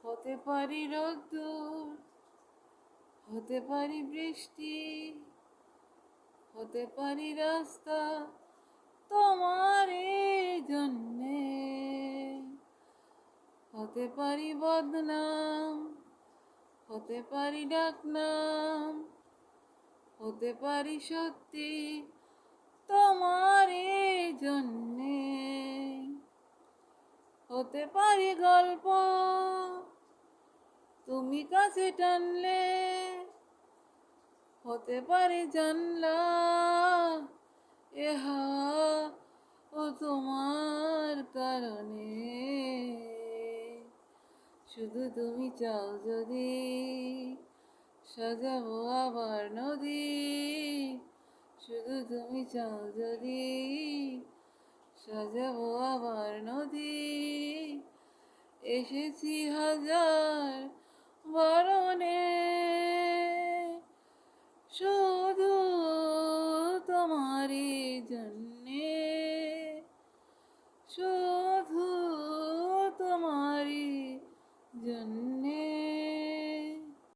হতে পারি রোদ্দুর, হতে পারি বৃষ্টি, হতে পারি রাস্তা তোমার জন্যে, হতে পারি বদনাম, হতে পারি ডাকনাম, হতে পারি সত্যি তোমার জন্যে, হতে পারি গল্প তুমি কাছে টানলে, হতে পারে জানলা এ হাওয়া ও তোমার কারণে, শুধু তুমি চাও যদি সাজাবো আবার নদী, শুধু তুমি চাও যদি সাজাবো আবার নদী, এসেছি হাজার বরণে।